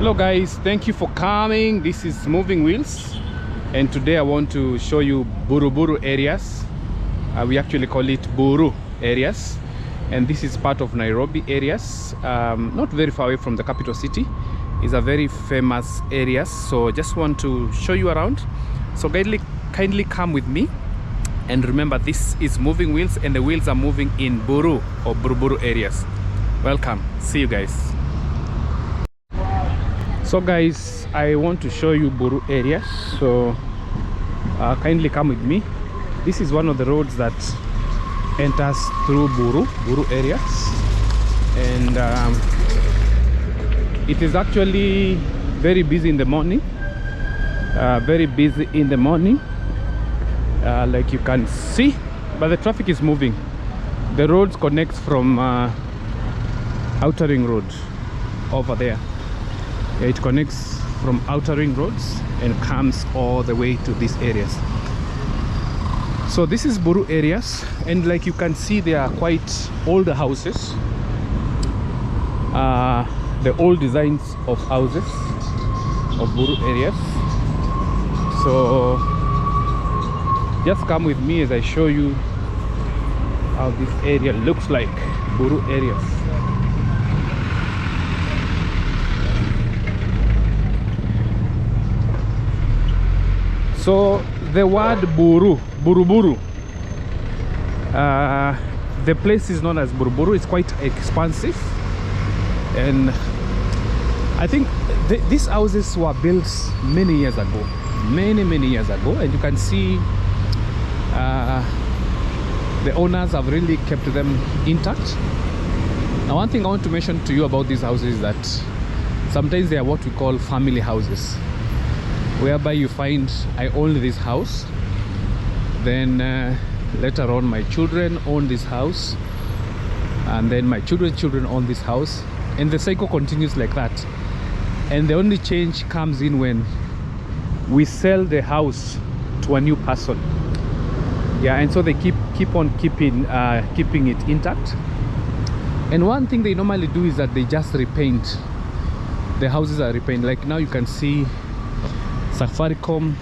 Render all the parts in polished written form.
Hello guys, thank you for coming. This is Moving Wheels, and today I want to show you Buru areas. We actually call it Buru areas, and this is part of Nairobi areas, not very far away from the capital city. It's a very famous area, so just want to show you around. So kindly come with me, and remember this is Moving Wheels and the wheels are moving in Buru or Buru areas. Welcome, see you guys. So guys, I want to show you Buru areas, so kindly come with me. This is one of the roads that enters through Buru areas, and it is actually very busy in the morning, like you can see, but the traffic is moving. The roads connects from Outer Ring Road over there. Yeah, it connects from Outer Ring Roads and comes all the way to these areas. So this is Buru areas, and like you can see, there are quite older houses, the old designs of houses of Buru areas. So just come with me as I show you how this area looks like, Buru areas. So the word Buru, the place is known as Buru. It's quite expansive, and I think these houses were built many years ago, many years ago, and you can see the owners have really kept them intact. Now, one thing I want to mention to you about these houses is that sometimes they are what we call family houses, whereby you find, I own this house, then later on my children own this house, and then my children's children own this house, and the cycle continues like that. And the only change comes in when we sell the house to a new person. Yeah, and so they keep on keeping it intact. And one thing they normally do is that they just repaint. The houses are repainted. Like now you can see Safaricom,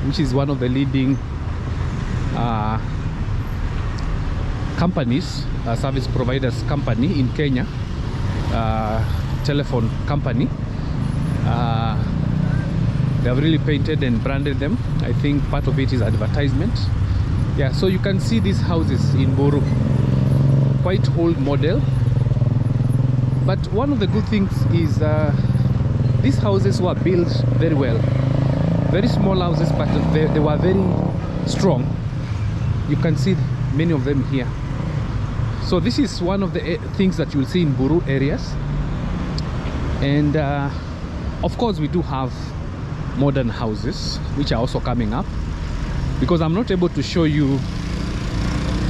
which is one of the leading companies, service providers company in Kenya, telephone company. They have really painted and branded them. I think part of it is advertisement. Yeah, so you can see these houses in Buru, quite old model. But one of the good things is these houses were built very well. Very small houses, but they were very strong. You can see many of them here. So this is one of the things that you will see in Buru areas. And of course we do have modern houses which are also coming up, because I'm not able to show you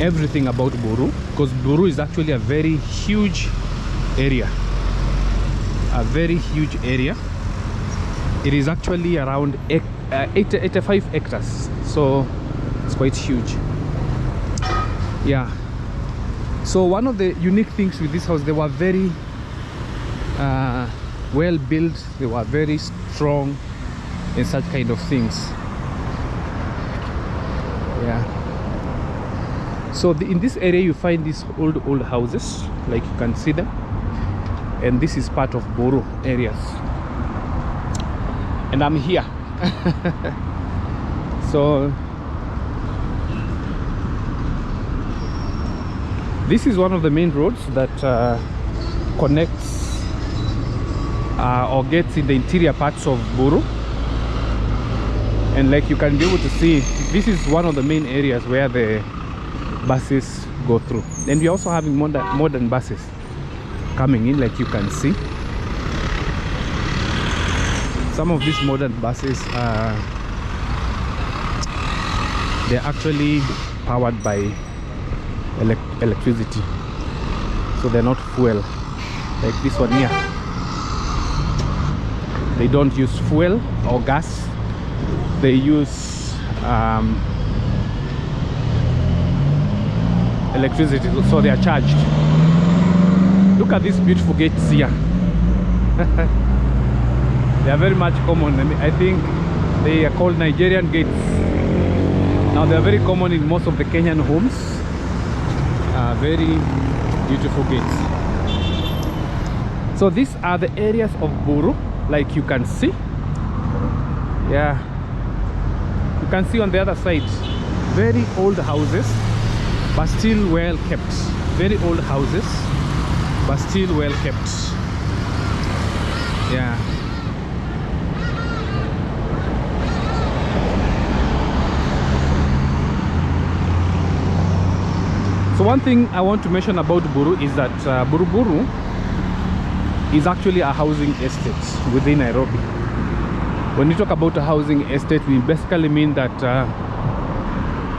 everything about Buru, because Buru is actually a very huge area. A very huge area. It is actually around 85 hectares, so it's quite huge. Yeah, so one of the unique things with this house, they were very well built, they were very strong and such kind of things. Yeah, so in this area you find these old houses, like you can see them, and this is part of Buru areas, and I'm here. So this is one of the main roads that connects or gets in the interior parts of Buru, and like you can be able to see, this is one of the main areas where the buses go through, and we're also having modern buses coming in, like you can see. Some of these modern buses they're actually powered by electricity, so they're not fuel like this one here. They don't use fuel or gas, they use electricity, so they are charged. Look at these beautiful gates here. They are very much common. I think they are called Nigerian gates. Now they are very common in most of the Kenyan homes. Very beautiful gates. So these are the areas of Buru, like you can see. Yeah, you can see on the other side, very old houses, but still well kept. Very old houses, but still well kept. Yeah. So one thing I want to mention about Buru is that Buru is actually a housing estate within Nairobi. When you talk about a housing estate, we basically mean that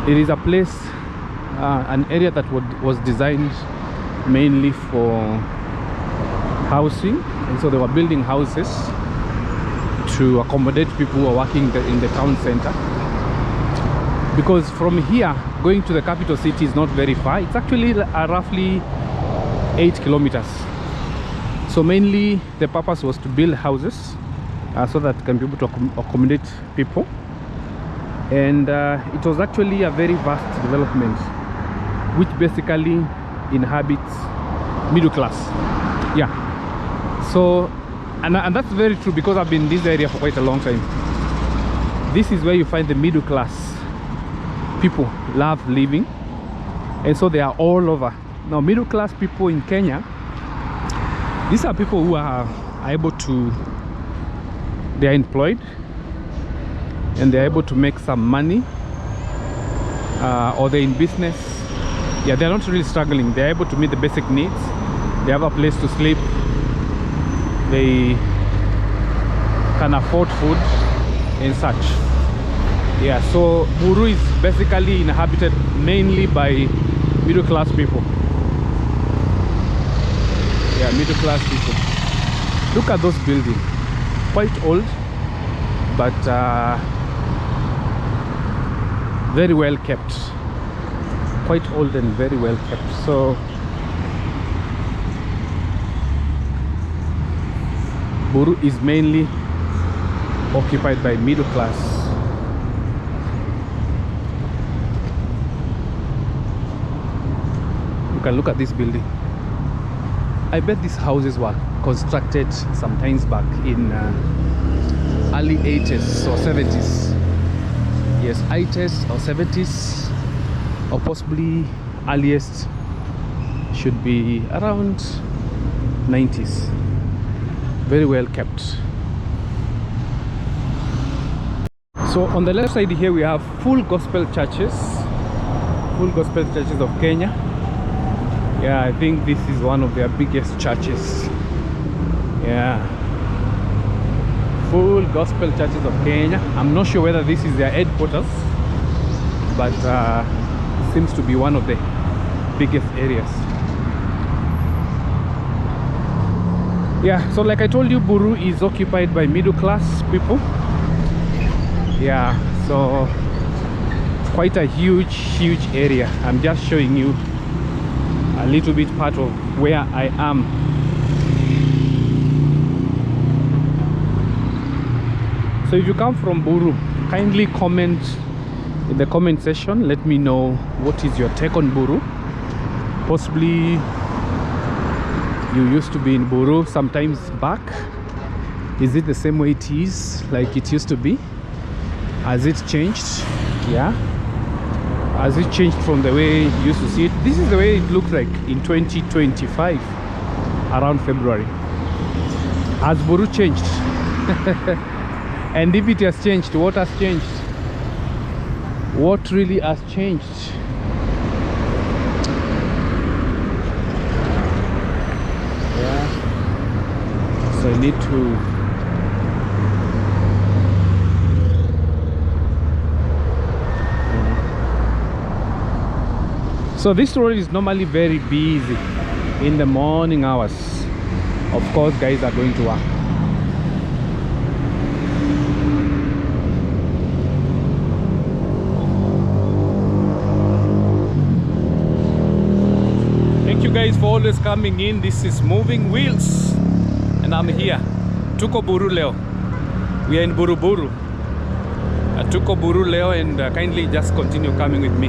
it is a place, an area that was designed mainly for housing, and so they were building houses to accommodate people who are working in the town center. Because from here going to the capital city is not very far. It's actually roughly 8 kilometers. So mainly the purpose was to build houses so that can be able to accommodate people. And it was actually a very vast development which basically inhabits middle class. Yeah. So and that's very true, because I've been in this area for quite a long time. This is where you find the middle class people love living, and so they are all over. Now middle class people in Kenya, these are people who are able to, they are employed and they're able to make some money, or they're in business. Yeah, they're not really struggling. They're able to meet the basic needs. They have a place to sleep. They can afford food and such. Yeah, so Buru is basically inhabited mainly by middle class people. Yeah, middle class people. Look at those buildings. Quite old, but very well kept. Quite old and very well kept. So Buru is mainly occupied by middle class. You can look at this building. I bet these houses were constructed some times back in early 80s or 70s. Yes, 80s or 70s, or possibly earliest should be around 90s. Very well kept. So on the left side here we have full gospel churches. Full gospel churches of Kenya. Yeah, I think this is one of their biggest churches. Yeah, full gospel churches of Kenya. I'm not sure whether this is their headquarters, but it seems to be one of the biggest areas. Yeah, so like I told you, Buru is occupied by middle class people. Yeah, so quite a huge area. I'm just showing you a little bit part of where I am. So if you come from Buru, kindly comment in the comment section. Let me know what is your take on Buru. Possibly you used to be in Buru sometimes back. Is it the same way it is, like it used to be? Has it changed? Yeah. Has it changed from the way you used to see it? This is the way it looks like in 2025, around February. Has Buru changed? And if it has changed, what has changed? What really has changed? Yeah. So I need to So this road is normally very busy in the morning hours. Of course, guys are going to work. Thank you guys for always coming in. This is Moving Wheels and I'm here. Tuko Buru leo. We are in Buru. Tuko Buru leo, and kindly just continue coming with me.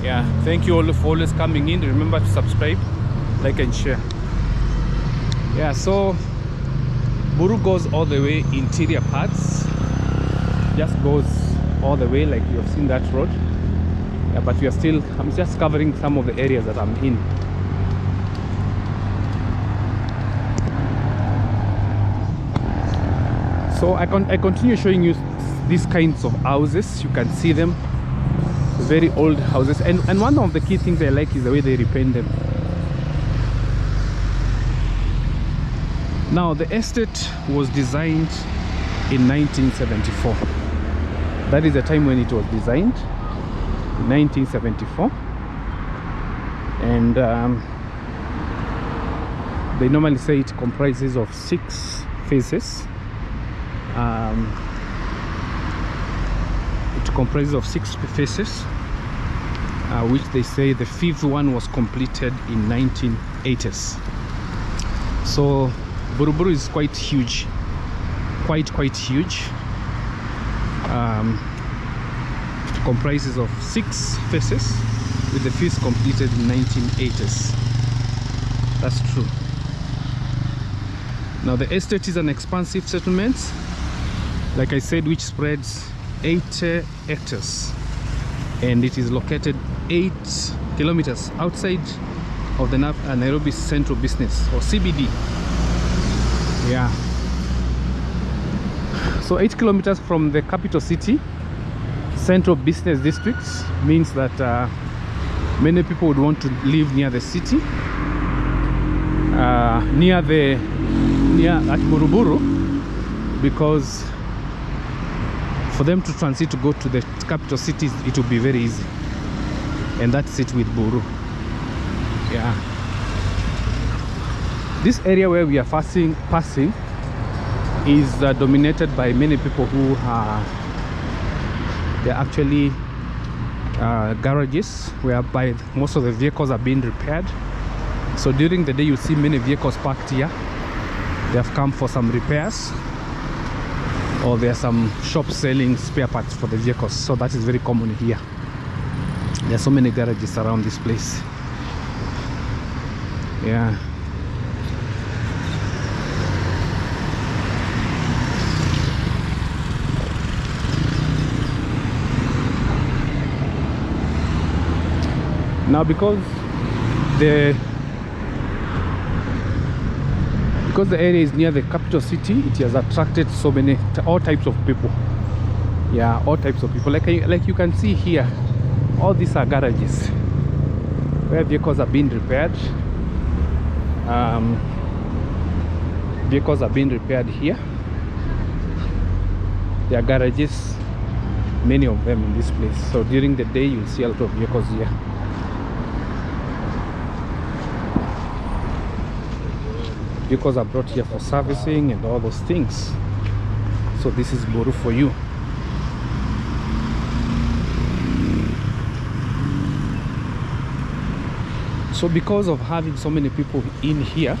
Yeah, thank you all for always coming in. Remember to subscribe, like and share. Yeah, so Buru goes all the way interior parts, just goes all the way, like you have seen that road. Yeah, but we are still, I'm just covering some of the areas that I'm in. So I continue showing you these kinds of houses. You can see them, very old houses, and one of the key things I like is the way they repaint them. Now the estate was designed in 1974. That is the time when it was designed, in 1974. And they normally say it comprises of 6 phases. It comprises of 6 phases, which they say the 5th one was completed in 1980s. So Buru is quite huge, quite huge. It comprises of 6 phases, with the 5th completed in 1980s. That's true. Now the estate is an expansive settlement, like I said, which spreads 80 hectares, and it is located 8 kilometers outside of the Nairobi Central Business, or CBD. Yeah, so 8 kilometers from the capital city. Central Business Districts means that many people would want to live near the city, near at Buru, because for them to transit to go to the capital cities, it will be very easy. And that's it with Buru. Yeah, this area where we are passing is dominated by many people who are, they're actually garages whereby most of the vehicles are being repaired. So during the day you see many vehicles parked here. They have come for some repairs, or there are some shops selling spare parts for the vehicles. So that is very common here. There are so many garages around this place. Yeah. Now because the area is near the capital city, it has attracted all types of people. Yeah, all types of people. Like you can see here, all these are garages where vehicles are being repaired. Vehicles are being repaired here. There are garages, many of them in this place. So during the day you'll see a lot of vehicles here. Vehicles are brought here for servicing and all those things. So this is Buru for you. So because of having so many people in here,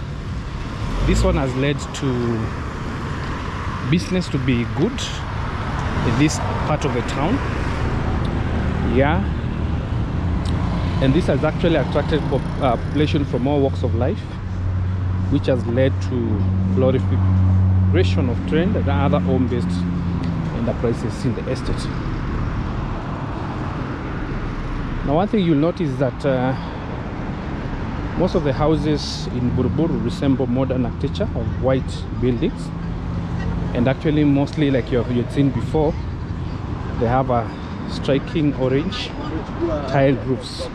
this one has led to business to be good in this part of the town. Yeah, and this has actually attracted population from all walks of life, which has led to proliferation of trade and other home-based enterprises in the estate. Now one thing you'll notice is that most of the houses in Buru resemble modern architecture of white buildings, and actually mostly, like you've seen before, they have a striking orange tiled roofs.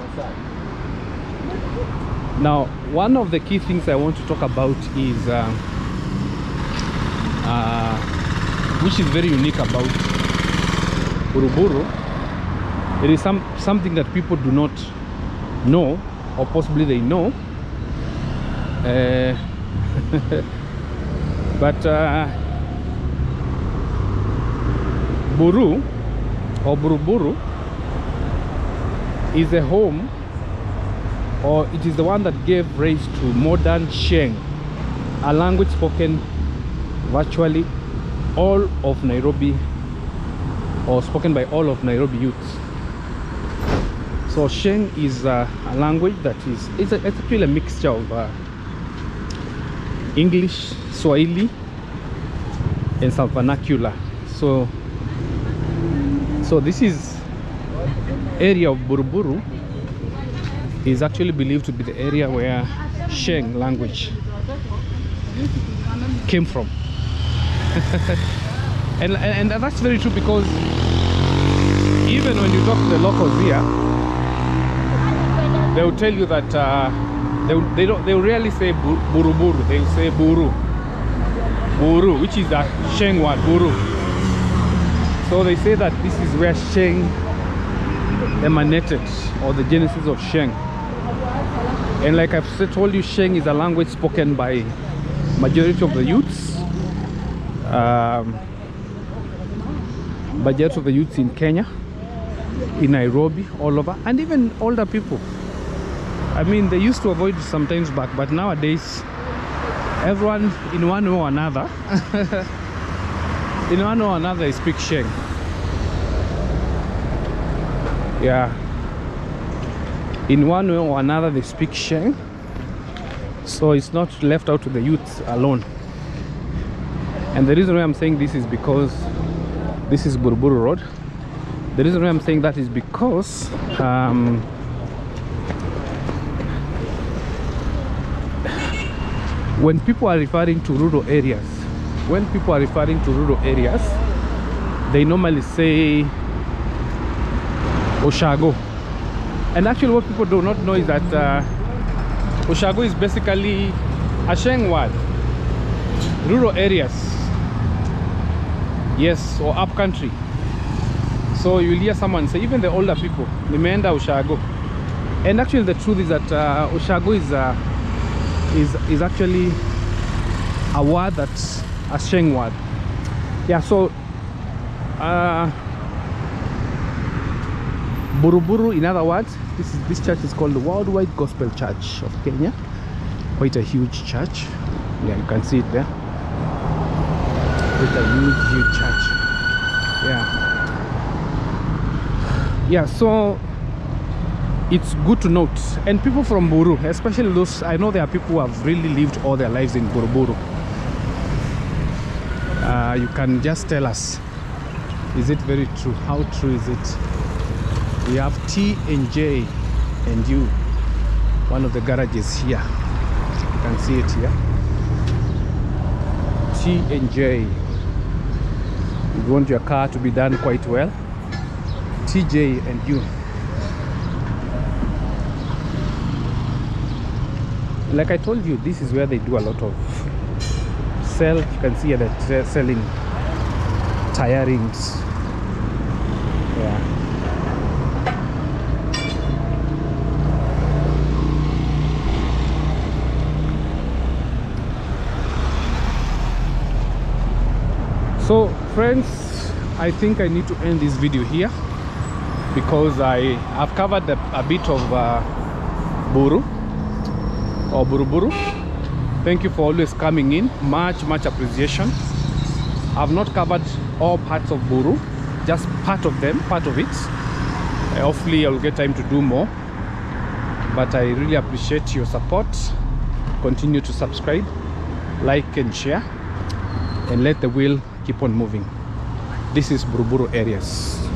Now one of the key things I want to talk about is which is very unique about Buru. It is something that people do not know, or possibly they know, but Buru, or Buru is a home, or it is the one that gave rise to modern Sheng, a language spoken virtually all of Nairobi, or spoken by all of Nairobi youths. So Sheng is a language that it's actually a mixture of English, Swahili, and some vernacular. So this is area of Buru is actually believed to be the area where Sheng language came from. and that's very true, because even when you talk to the locals here, they will tell you that they rarely say Buru. They will say Buru, which is a Sheng word, Buru. So they say that this is where Sheng emanated, or the genesis of Sheng. And like I've told you, Sheng is a language spoken by majority of the youths. Majority of the youths in Kenya, in Nairobi, all over, and even older people. I mean, they used to avoid it sometimes back, but nowadays everyone in one way or another in one way or another speaks Sheng. Yeah, in one way or another they speak Sheng, so it's not left out to the youths alone. And the reason why I'm saying this is because this is Buru Road. The reason why I'm saying that is because when people are referring to rural areas, they normally say Oshago. And actually what people do not know is that Oshago is basically a Sheng word. Rural areas, yes, or up country. So you'll hear someone say, even the older people, nimeenda Oshago. And actually the truth is that Oshago is actually a word that's a Sheng word. Yeah, so Buru, in other words, this church is called the Worldwide Gospel Church of Kenya. Quite a huge church. Yeah, you can see it there. Quite a huge church. Yeah, so it's good to note. And people from Buru, especially those, I know there are people who have really lived all their lives in Buru. You can just tell us, is it very true? How true is it? We have T and J and U, one of the garages here. You can see it here. T and J. You want your car to be done quite well. TJ and U. Like I told you, this is where they do a lot of sell. You can see that they're selling tire rings. Yeah. So friends, I think I need to end this video here, because I've covered a bit of Buru or Buru. Thank you for always coming in. Much appreciation. I've not covered all parts of Buru, just part of them, part of it. Hopefully I'll get time to do more, but I really appreciate your support. Continue to subscribe, like and share, and let the wheel keep on moving. This is Buru areas.